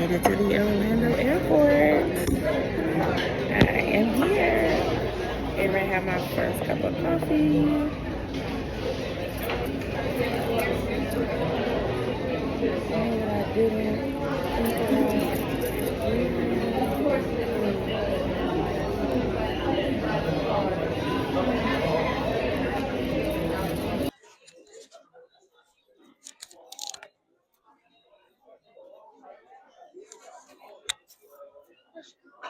made it to the Orlando airport. I am here. And I have my first cup of coffee. And I didn't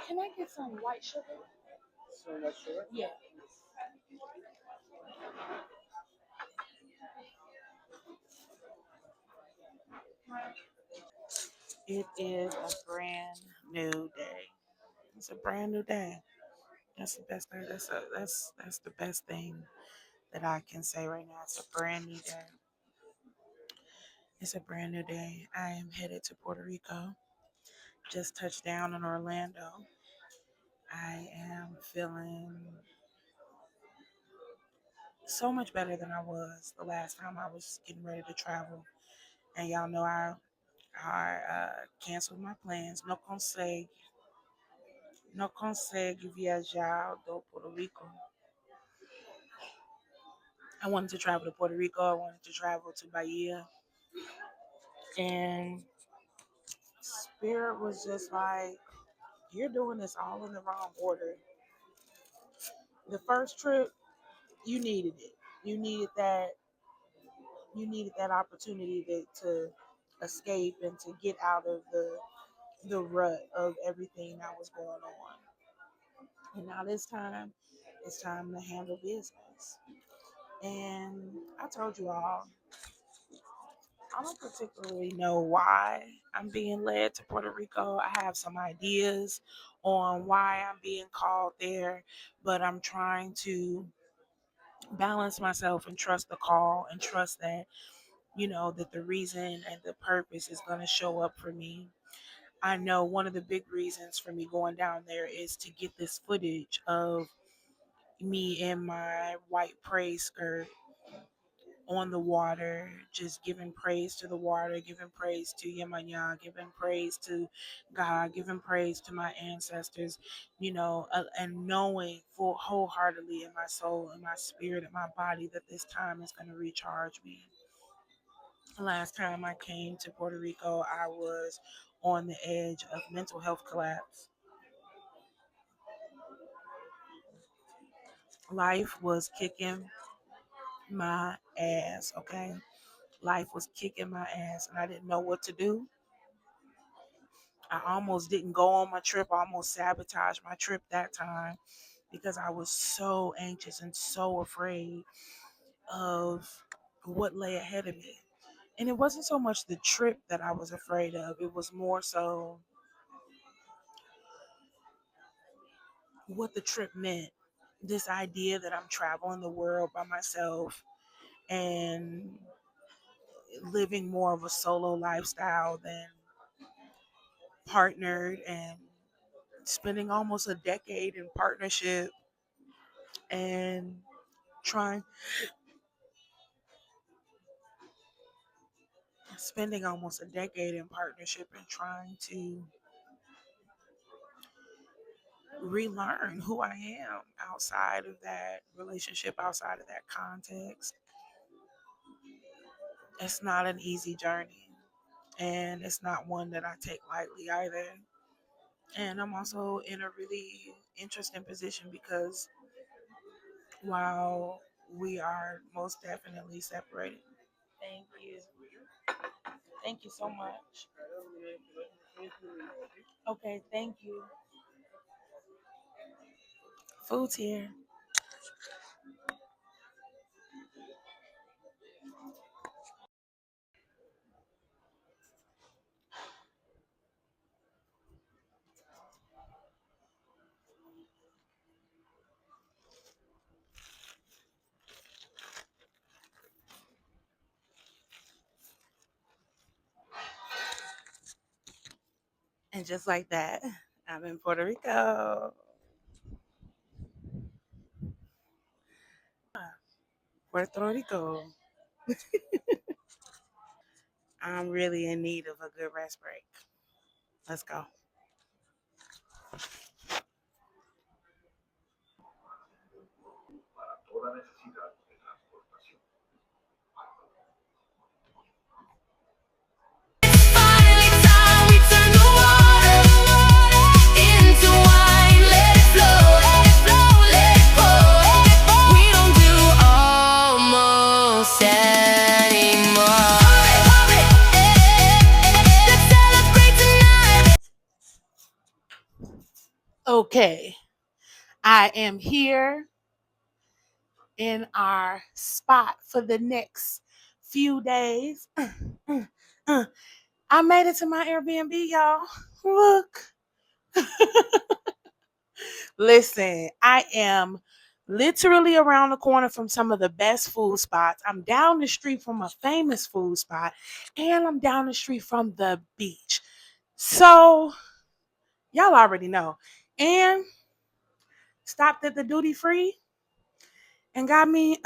Can I get some white sugar? Yeah. It is a brand new day. It's a brand new day. That's the best thing. That's the best thing that I can say right now. It's a brand new day. It's a brand new day. I am headed to Puerto Rico. Just touched down in Orlando. I am feeling so much better than I was the last time I was getting ready to travel. And y'all know I canceled my plans. No consegue viajar do Puerto Rico. I wanted to travel to Puerto Rico. I wanted to travel to Bahia. And Spirit was just like, you're doing this all in the wrong order. The first trip, you needed it. You needed that. You needed that opportunity to escape and to get out of the rut of everything that was going on. And now this time, it's time to handle business. And I told you all, I don't particularly know why I'm being led to Puerto Rico. I have some ideas on why I'm being called there, but I'm trying to balance myself and trust the call and trust that, that the reason and the purpose is going to show up for me. I know one of the big reasons for me going down there is to get this footage of me in my white praise skirt on the water, just giving praise to the water, giving praise to Yemanya, giving praise to God, giving praise to my ancestors, and knowing full wholeheartedly in my soul, in my spirit, in my body that this time is going to recharge me. The last time I came to Puerto Rico, I was on the edge of mental health collapse. Life was kicking my ass, okay? Life was kicking my ass, and I didn't know what to do. I almost didn't go on my trip. I almost sabotaged my trip that time because I was so anxious and so afraid of what lay ahead of me. And it wasn't so much the trip that I was afraid of, it was more so what the trip meant. This idea that I'm traveling the world by myself and living more of a solo lifestyle than partnered, and spending almost a decade in partnership and trying spending almost a decade in partnership and trying to relearn who I am outside of that relationship, outside of that context. It's not an easy journey, and it's not one that I take lightly either. And I'm also in a really interesting position because while we are most definitely separated, thank you. Thank you so much. Okay, thank you. Food's here. And just like that, I'm in Puerto Rico. Puerto Rico. I'm really in need of a good rest break. Let's go. Finally time we turn the water into wine. Let it flow, let it flow, let it pour. We don't do almost anymore. Let's celebrate tonight. Okay, I am here in our spot for the next few days. I made it to my Airbnb, y'all. Look. Listen, I am literally around the corner from some of the best food spots. I'm down the street from a famous food spot, and I'm down the street from the beach. So, y'all already know. And stopped at the duty free and got me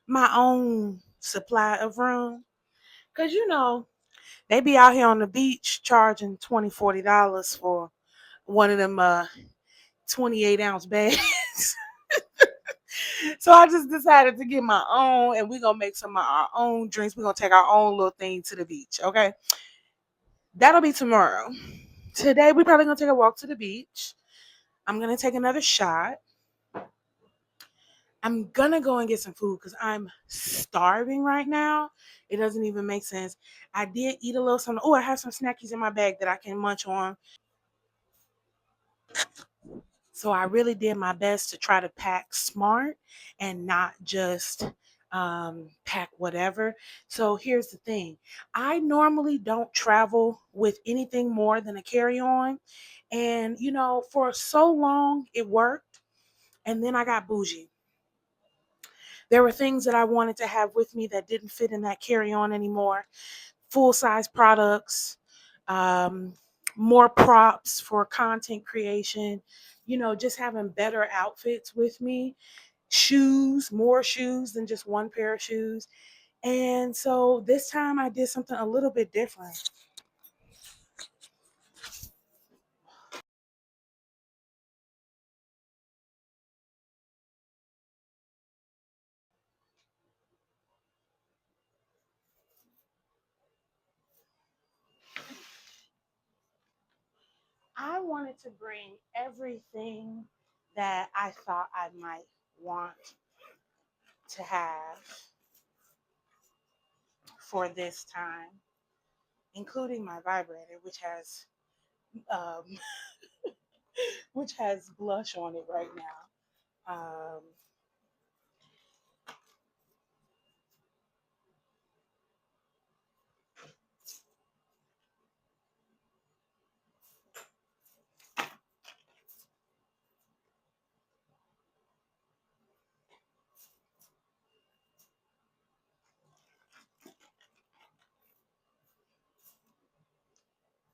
my own supply of room. Cause they be out here on the beach charging $20-$40 for one of them 28-ounce bags. So I just decided to get my own, and we're gonna make some of our own drinks. We're gonna take our own little thing to the beach. Okay. That'll be tomorrow. Today we probably gonna take a walk to the beach. I'm gonna take another shot. I'm gonna go and get some food because I'm starving right now. It doesn't even make sense. I did eat a little something. Oh, I have some snackies in my bag that I can munch on. So I really did my best to try to pack smart and not just pack whatever. So here's the thing. I normally don't travel with anything more than a carry-on. And for so long it worked. And then I got bougie. There were things that I wanted to have with me that didn't fit in that carry-on anymore. Full-size products, um, more props for content creation, just having better outfits with me, shoes, more shoes than just one pair of shoes. And so this time I did something a little bit different. I wanted to bring everything that I thought I might want to have for this time, including my vibrator, um, which has blush on it right now.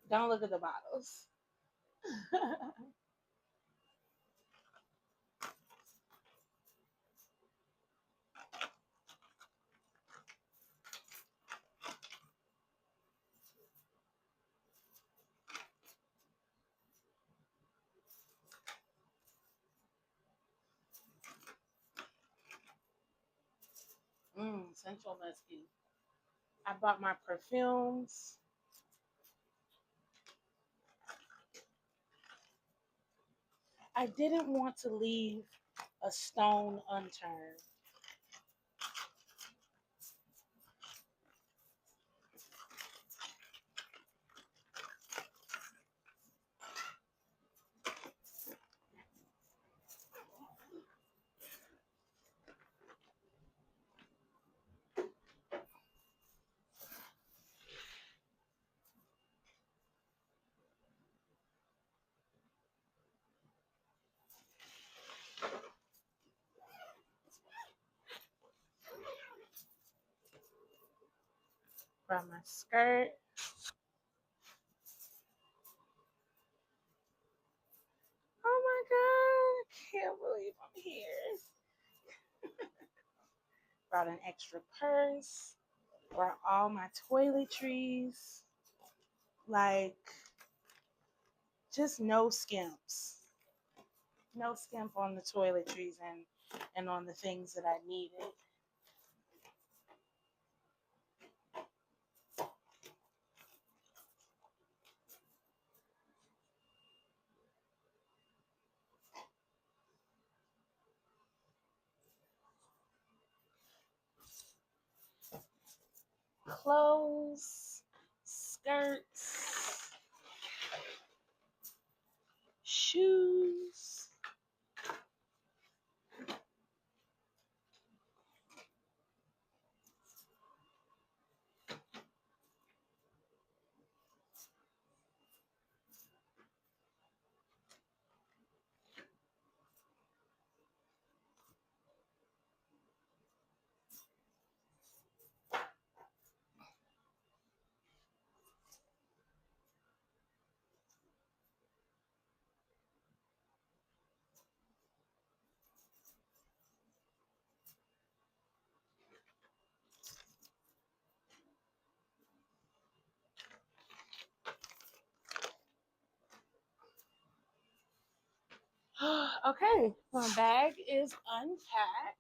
Don't look at the bottles. Central Musky. I bought my perfumes. I didn't want to leave a stone unturned. Brought my skirt. Oh my god, I can't believe I'm here. Brought an extra purse. Brought all my toiletries. Like, just no skimps. No skimp on the toiletries and on the things that I needed. Clothes, skirts, shoes. Okay, my bag is unpacked.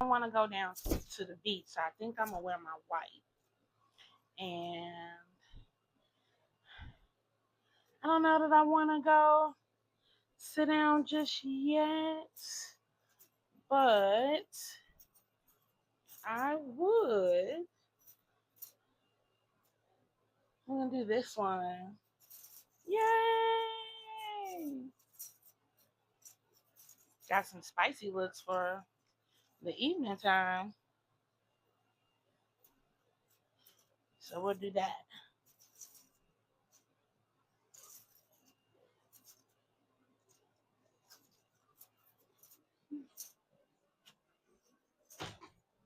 I want to go down to the beach, so I think I'm gonna wear my white. And I don't know that I want to go sit down just yet, but I would. I'm gonna do this one. Yay! Got some spicy looks for the evening time, so we'll do that.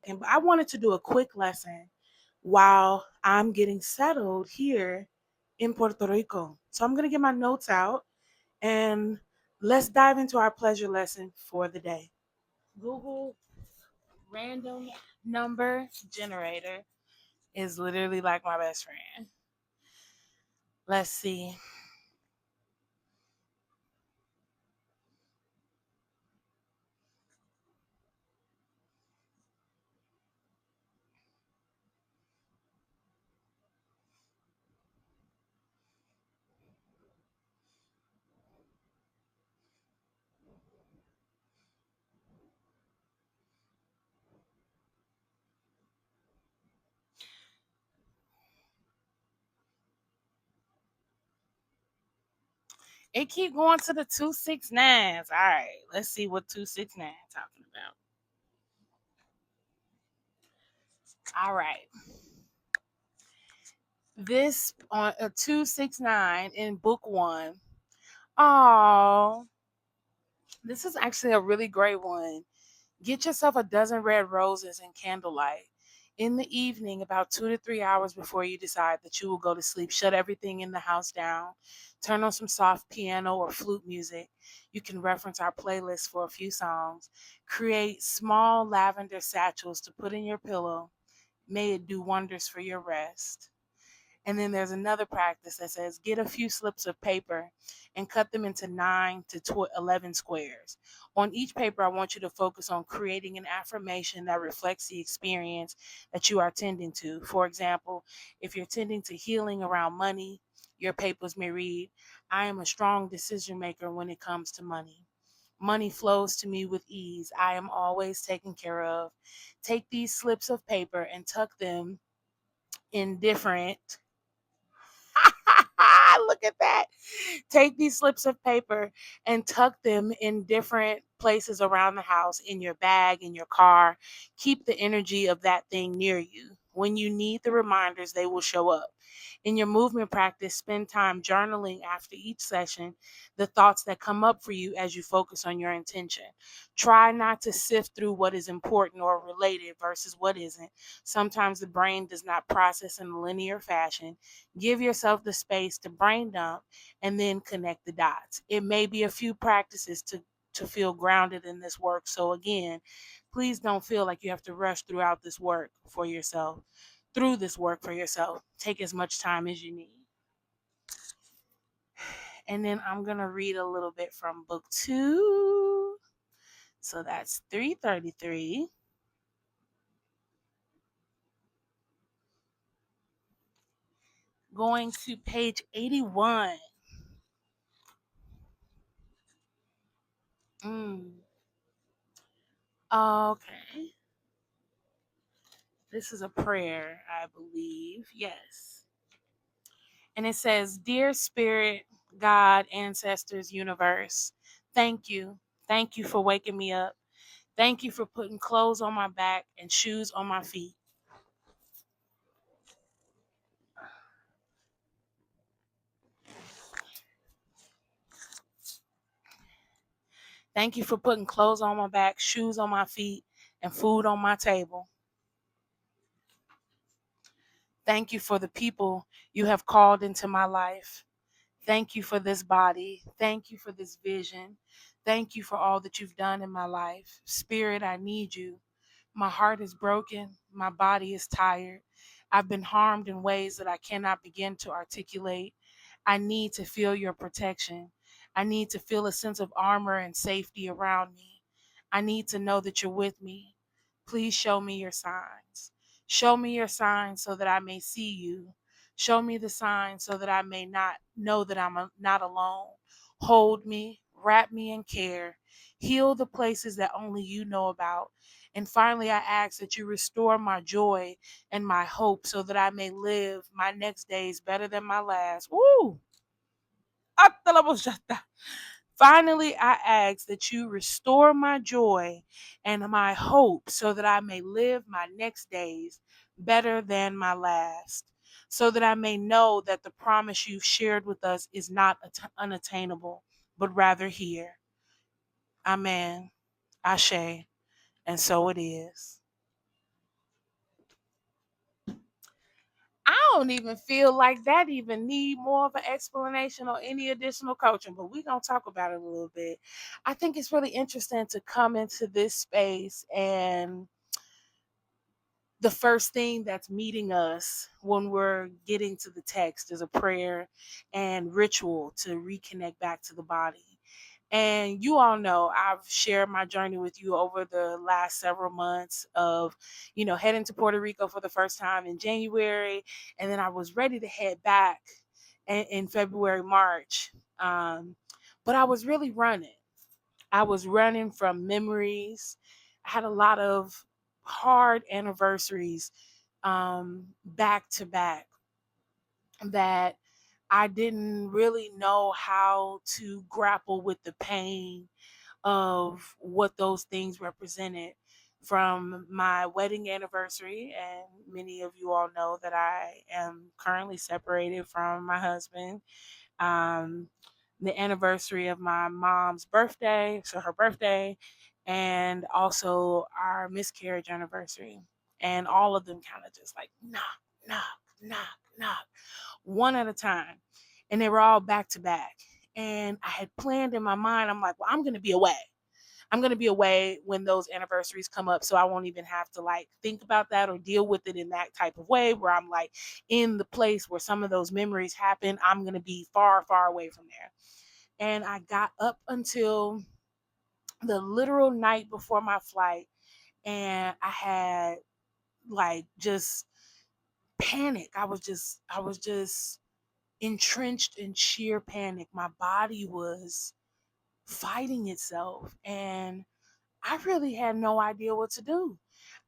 And I wanted to do a quick lesson while I'm getting settled here in Puerto Rico. So I'm gonna get my notes out and let's dive into our pleasure lesson for the day. Google random number generator is literally like my best friend. Let's see. It keep going to the 269s. All right, let's see what 269 talking about. All right, this on a 269 in book one. Oh, this is actually a really great one. Get yourself a dozen red roses and candlelight. In the evening, about 2 to 3 hours before you decide that you will go to sleep, shut everything in the house down. Turn on some soft piano or flute music. You can reference our playlist for a few songs. Create small lavender satchels to put in your pillow. May it do wonders for your rest. And then there's another practice that says get a few slips of paper and cut them into 9 to 11 squares. On each paper, I want you to focus on creating an affirmation that reflects the experience that you are tending to. For example, if you're tending to healing around money, your papers may read, I am a strong decision maker when it comes to money. Money flows to me with ease. I am always taken care of. Take these slips of paper and tuck them in different look at that. Take these slips of paper and tuck them in different places around the house, in your bag, in your car. Keep the energy of that thing near you. When you need the reminders, they will show up. In your movement practice, spend time journaling after each session the thoughts that come up for you as you focus on your intention. Try not to sift through what is important or related versus what isn't. Sometimes the brain does not process in a linear fashion. Give yourself the space to brain dump and then connect the dots. It may be a few practices to feel grounded in this work. So again, please don't feel like you have to rush throughout this work for yourself. Through this work for yourself. Take as much time as you need. And then I'm going to read a little bit from book 2. So that's 333. Going to page 81. Mm. Okay. This is a prayer, I believe. Yes. And it says, Dear Spirit, God, ancestors, universe, thank you. Thank you for waking me up. Thank you for putting clothes on my back and shoes on my feet. Thank you for putting clothes on my back, shoes on my feet, and food on my table. Thank you for the people you have called into my life. Thank you for this body. Thank you for this vision. Thank you for all that you've done in my life. Spirit, I need you. My heart is broken. My body is tired. I've been harmed in ways that I cannot begin to articulate. I need to feel your protection. I need to feel a sense of armor and safety around me. I need to know that you're with me. Please show me your signs. Show me your signs so that I may see you. Show me the signs so that I may not know that not alone. Hold me, wrap me in care. Heal the places that only you know about. And finally, I ask that you restore my joy and my hope so that I may live my next days better than my last. Woo! Finally, I ask that you restore my joy and my hope so that I may live my next days better than my last, so that I may know that the promise you've shared with us is not unattainable, but rather here. Amen. Ashe. And so it is. I don't even feel like that even need more of an explanation or any additional coaching, but we're going to talk about it a little bit. I think it's really interesting to come into this space, and the first thing that's meeting us when we're getting to the text is a prayer and ritual to reconnect back to the body. And you all know I've shared my journey with you over the last several months of, heading to Puerto Rico for the first time in January. And then I was ready to head back in February, March. But I was really running. I was running from memories. I had a lot of hard anniversaries back to back that I didn't really know how to grapple with the pain of what those things represented from my wedding anniversary. And many of you all know that I am currently separated from my husband. Um, the anniversary of my mom's birthday, so her birthday, and also our miscarriage anniversary. And all of them kind of just like knock, knock, knock, knock, one at a time. And they were all back to back. And I had planned in my mind, I'm like, well, I'm going to be away. I'm going to be away when those anniversaries come up. So I won't even have to like think about that or deal with it in that type of way where I'm like in the place where some of those memories happen. I'm going to be far, far away from there. And I got up until the literal night before my flight, and I had like just panic. I was just entrenched in sheer panic. My body was fighting itself, and I really had no idea what to do.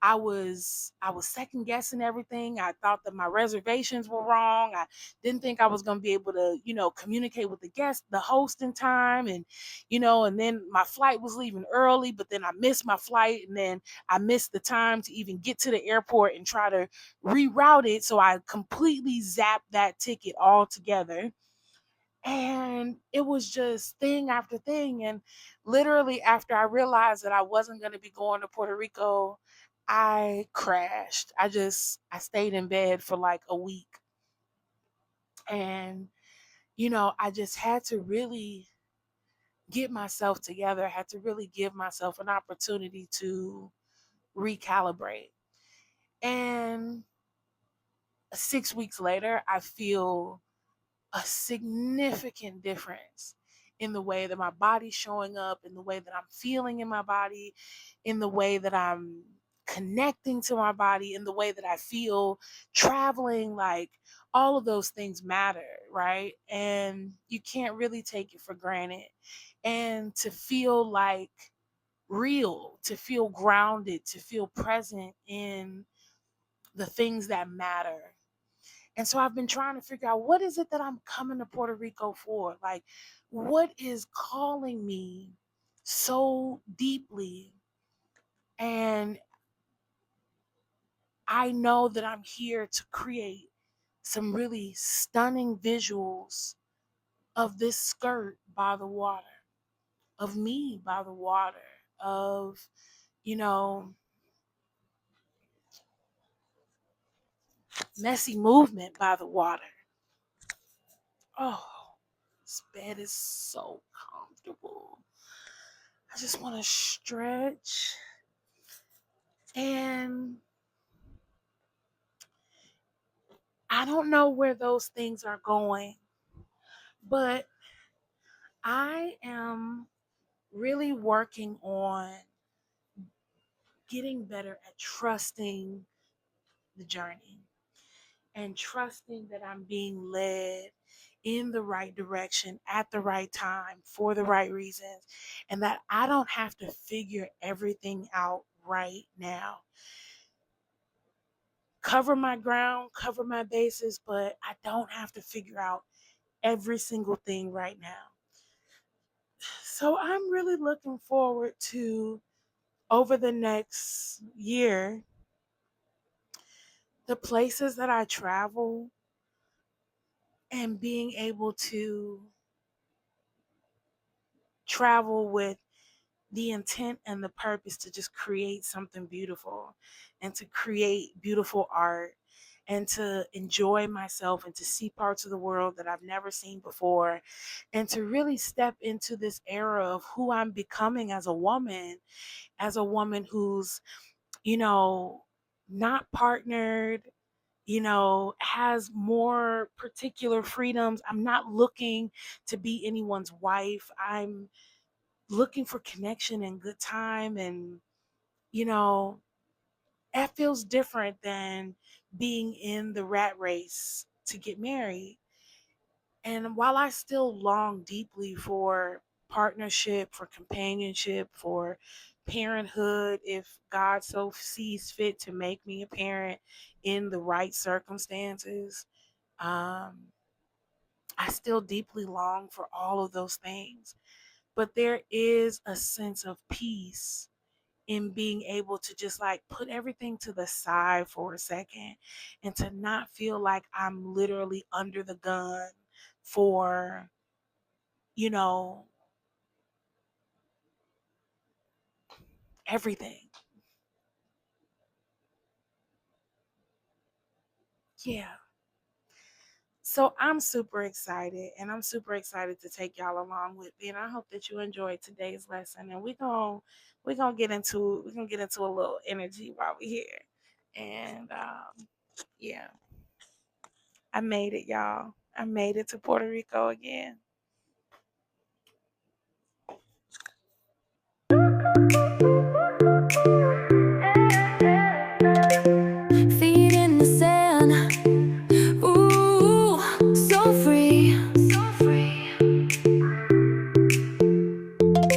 I was second guessing everything. I thought that my reservations were wrong. I didn't think I was going to be able to, communicate with the guest, the host in time, and and then my flight was leaving early, but then I missed my flight, and then I missed the time to even get to the airport and try to reroute it, so I completely zapped that ticket altogether. And it was just thing after thing. And literally, after I realized that I wasn't going to be going to Puerto Rico, I crashed. I stayed in bed for like a week. And, I just had to really get myself together. I had to really give myself an opportunity to recalibrate. And 6 weeks later, I feel a significant difference in the way that my body's showing up, in the way that I'm feeling in my body, in the way that I'm connecting to my body, in the way that I feel traveling. Like all of those things matter, right? And you can't really take it for granted. And to feel like real, to feel grounded, to feel present in the things that matter. And so I've been trying to figure out, what is it that I'm coming to Puerto Rico for? Like, what is calling me so deeply? And I know that I'm here to create some really stunning visuals of this skirt by the water, of me by the water, of, you know, messy movement by the water. Oh, this bed is so comfortable. I just want to stretch. And I don't know where those things are going, but I am really working on getting better at trusting the journey and trusting that I'm being led in the right direction at the right time for the right reasons, and that I don't have to figure everything out right now. Cover my ground, cover my bases, but I don't have to figure out every single thing right now. So I'm really looking forward to, over the next year, the places that I travel and being able to travel with the intent and the purpose to just create something beautiful and to create beautiful art and to enjoy myself and to see parts of the world that I've never seen before, and to really step into this era of who I'm becoming as a woman who's, you know, not partnered, has more particular freedoms. I'm not looking to be anyone's wife. I'm looking for connection and good time. And, you know, that feels different than being in the rat race to get married. And while I still long deeply for partnership, for companionship, for parenthood, if God so sees fit to make me a parent in the right circumstances, um, I still deeply long for all of those things. But there is a sense of peace in being able to just like put everything to the side for a second and to not feel like I'm literally under the gun for, you know, everything. Yeah. So I'm super excited, and I'm super excited to take y'all along with me. And I hope that you enjoyed today's lesson. And we're gonna get into a little energy while we're here. And yeah, I made it, y'all. I made it to Puerto Rico again. Feet in the sand, ooh, so free, so free.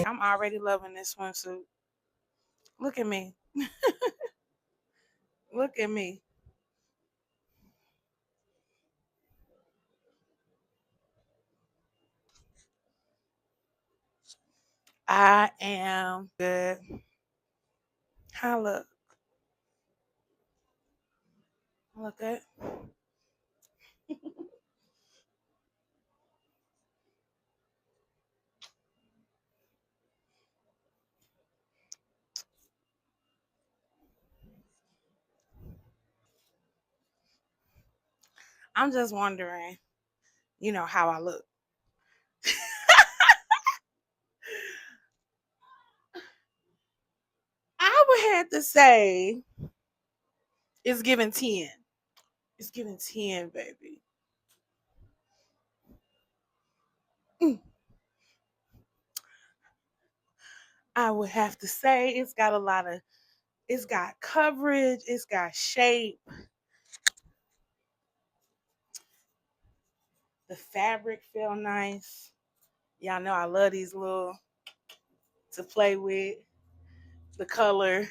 I'm already loving this swimsuit. Look at me. Look at me. I am good. How look? Look good. I'm just wondering, how I look. I would have to say it's giving 10. It's giving 10, baby. Mm. I would have to say it's got coverage, it's got shape. The fabric feel nice. Y'all know I love these little to play with. The color,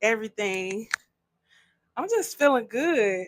everything. I'm just feeling good.